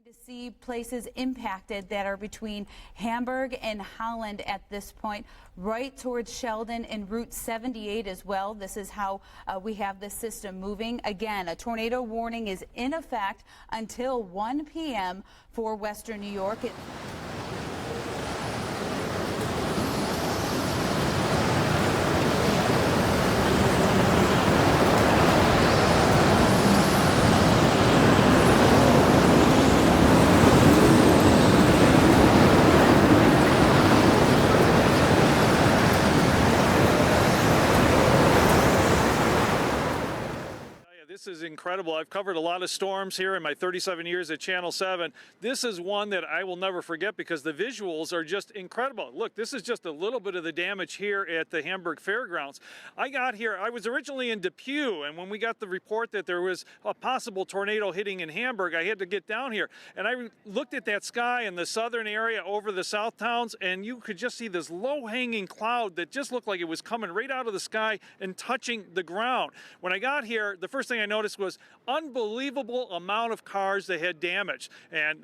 To see places impacted that are between Hamburg and Holland at this point, right towards Sheldon and Route 78 as well. This is how we have this system moving. Again, a tornado warning is in effect until 1 p.m. for Western New York. This is incredible. I've covered a lot of storms here in my 37 years at Channel 7. This is one that I will never forget because the visuals are just incredible. Look, this is just a little bit of the damage here at the Hamburg Fairgrounds. I got here, I was originally in Depew, and when we got the report that there was a possible tornado hitting in Hamburg, I had to get down here. And I looked at that sky in the southern area over the south towns, and you could just see this low-hanging cloud that just looked like it was coming right out of the sky and touching the ground. When I got here, the first thing I noticed was unbelievable amount of cars that had damage, and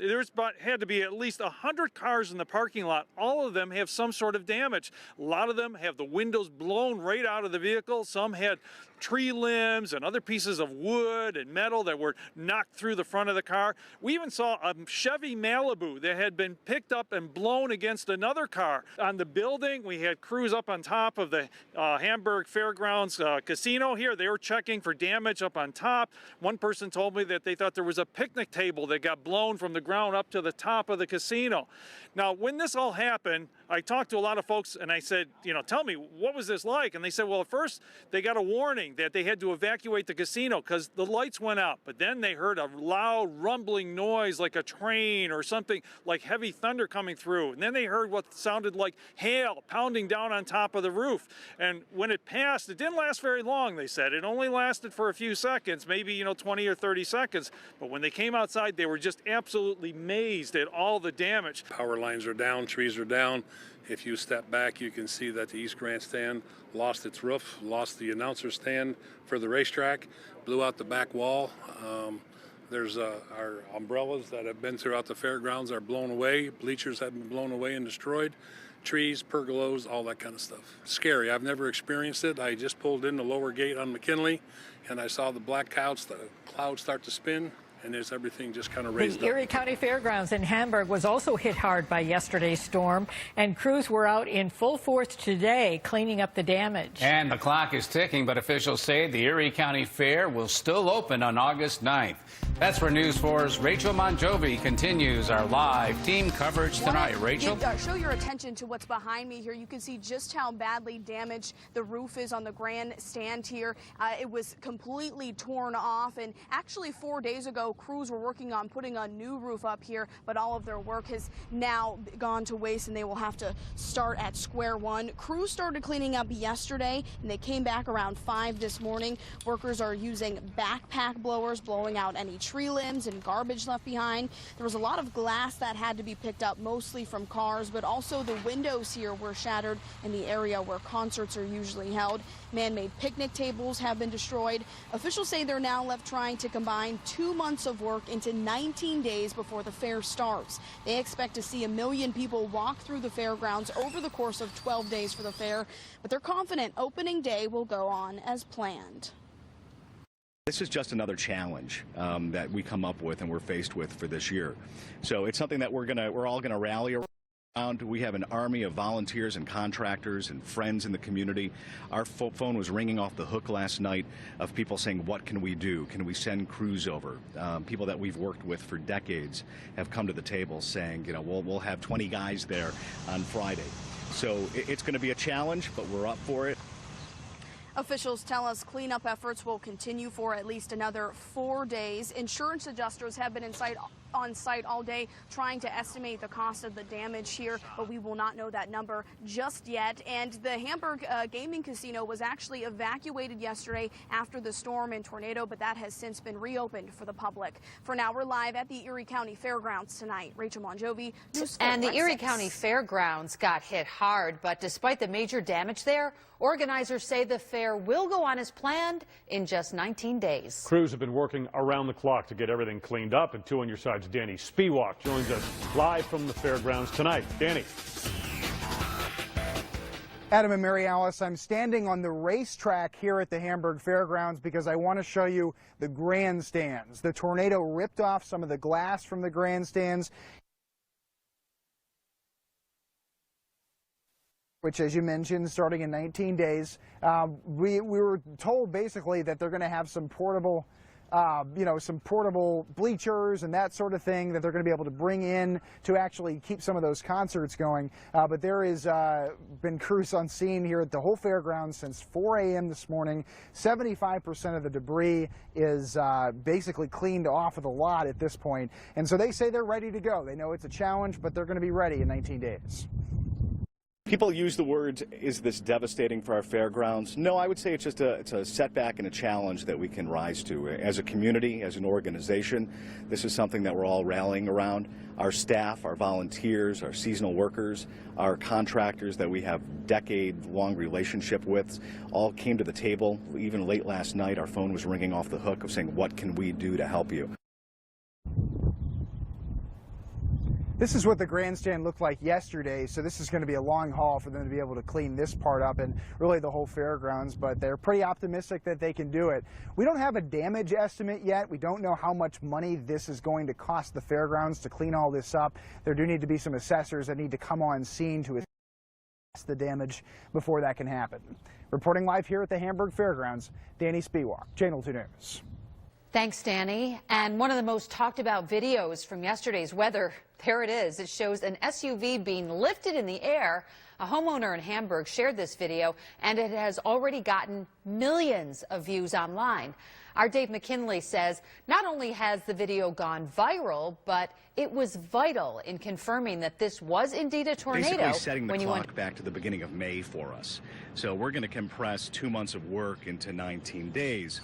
had to be at least 100 cars in the parking lot. All of them have some sort of damage. A lot of them have the windows blown right out of the vehicle. Some had tree limbs and other pieces of wood and metal that were knocked through the front of the car. We even saw a Chevy Malibu that had been picked up and blown against another car. On the building, we had crews up on top of the Hamburg Fairgrounds casino here. They were checking for damage up on top. One person told me that they thought there was a picnic table that got blown from the ground up to the top of the casino. Now, when this all happened, I talked to a lot of folks and I said, tell me, what was this like? And they said, well, at first they got a warning that they had to evacuate the casino because the lights went out. But then they heard a loud rumbling noise like a train or something like heavy thunder coming through. And then they heard what sounded like hail pounding down on top of the roof. And when it passed, it didn't last very long, they said. It only lasted for a few seconds, maybe, 20 or 30 seconds. But when they came outside, they were just absolutely amazed at all the damage. Power lines are down, trees are down. If you step back, you can see that the East Grandstand lost its roof, lost the announcer stand for the racetrack, blew out the back wall. There's our umbrellas that have been throughout the fairgrounds are blown away. Bleachers have been blown away and destroyed. Trees, pergolas, all that kind of stuff. Scary. I've never experienced it. I just pulled in the lower gate on McKinley, and I saw the black clouds start to spin. And as everything just kind of raised up. The Erie County Fairgrounds in Hamburg was also hit hard by yesterday's storm, and crews were out in full force today cleaning up the damage. And the clock is ticking, but officials say the Erie County Fair will still open on August 9th. That's where News 4's Rachel Monjovi continues our live team coverage tonight. Rachel? Show your attention to what's behind me here. You can see just how badly damaged the roof is on the grandstand here. It was completely torn off, and actually 4 days ago, crews were working on putting a new roof up here, but all of their work has now gone to waste, and they will have to start at square one. Crews started cleaning up yesterday, and they came back around 5 this morning. Workers are using backpack blowers, blowing out any tree limbs and garbage left behind. There was a lot of glass that had to be picked up, mostly from cars, but also the windows here were shattered in the area where concerts are usually held. Man-made picnic tables have been destroyed. Officials say they're now left trying to combine 2 months of work into 19 days before the fair starts. They expect to see 1 million people walk through the fairgrounds over the course of 12 days for the fair, but they're confident opening day will go on as planned. This is just another challenge that we come up with and we're faced with for this year. So it's something that we're all gonna rally around. We have an army of volunteers and contractors and friends in the community. Our phone was ringing off the hook last night of people saying, what can we do? Can we send crews over? People that we've worked with for decades have come to the table saying, we'll have 20 guys there on Friday. So it's going to be a challenge, but we're up for it. Officials tell us cleanup efforts will continue for at least another 4 days. Insurance adjusters have been on site all day trying to estimate the cost of the damage here, but we will not know that number just yet. And the Hamburg gaming casino was actually evacuated yesterday after the storm and tornado, but that has since been reopened for the public. For now, we're live at the Erie County Fairgrounds tonight. Rachel Monjovi, News 4. And the Erie County Fairgrounds got hit hard, but despite the major damage there, organizers say the fair fair will go on as planned in just 19 days. Crews have been working around the clock to get everything cleaned up, and 2 on your side's Danny Spiewak joins us live from the fairgrounds tonight. Danny. Adam and Mary Alice, I'm standing on the racetrack here at the Hamburg Fairgrounds because I want to show you the grandstands. The tornado ripped off some of the glass from the grandstands, which, as you mentioned, starting in 19 days. We were told basically that they're going to have some portable some portable bleachers and that sort of thing that they're going to be able to bring in to actually keep some of those concerts going. But there has been crews on scene here at the whole fairgrounds since 4 a.m. this morning. 75% of the debris is basically cleaned off of the lot at this point. And so they say they're ready to go. They know it's a challenge, but they're going to be ready in 19 days. People use the words, is this devastating for our fairgrounds? No, I would say it's just a setback and a challenge that we can rise to. As a community, as an organization, this is something that we're all rallying around. Our staff, our volunteers, our seasonal workers, our contractors that we have decade-long relationship with all came to the table. Even late last night, our phone was ringing off the hook of saying, what can we do to help you? This is what the grandstand looked like yesterday, so this is going to be a long haul for them to be able to clean this part up and really the whole fairgrounds, but they're pretty optimistic that they can do it. We don't have a damage estimate yet. We don't know how much money this is going to cost the fairgrounds to clean all this up. There do need to be some assessors that need to come on scene to assess the damage before that can happen. Reporting live here at the Hamburg Fairgrounds, Danny Spiewak, Channel 2 News. Thanks, Danny. And one of the most talked about videos from yesterday's weather, there it is. It shows an SUV being lifted in the air. A homeowner in Hamburg shared this video, and it has already gotten millions of views online. Our Dave McKinley says not only has the video gone viral, but it was vital in confirming that this was indeed a tornado. Basically setting the clock back to the beginning of May for us. So we're going to compress 2 months of work into 19 days.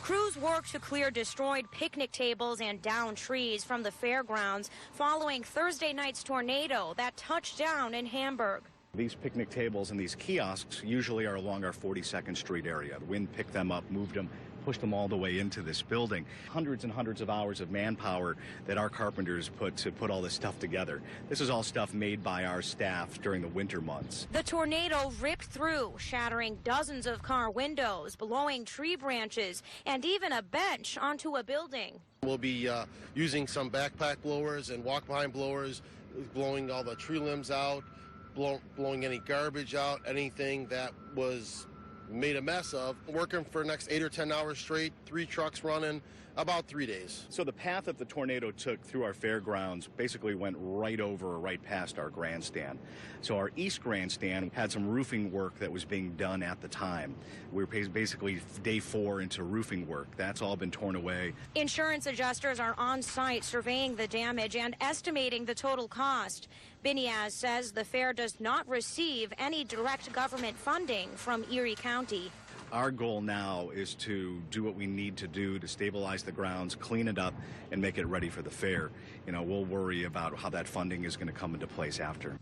Crews worked to clear destroyed picnic tables and downed trees from the fairgrounds following Thursday night's tornado that touched down in Hamburg. These picnic tables and these kiosks usually are along our 42nd Street area. The wind picked them up, moved them, pushed them all the way into this building. Hundreds and hundreds of hours of manpower that our carpenters put to put all this stuff together. This is all stuff made by our staff during the winter months. The tornado ripped through, shattering dozens of car windows, blowing tree branches, and even a bench onto a building. We'll be using some backpack blowers and walk-behind blowers, blowing all the tree limbs out, blowing any garbage out, anything that was made a mess of. Working for the next 8 or 10 hours straight, 3 trucks running, about 3 days. So the path that the tornado took through our fairgrounds basically went right over or right past our grandstand. So our east grandstand had some roofing work that was being done at the time. We were basically day 4 into roofing work. That's all been torn away. Insurance adjusters are on site surveying the damage and estimating the total cost. Biniaz says the fair does not receive any direct government funding from Erie County. Our goal now is to do what we need to do to stabilize the grounds, clean it up, and make it ready for the fair. We'll worry about how that funding is going to come into place after.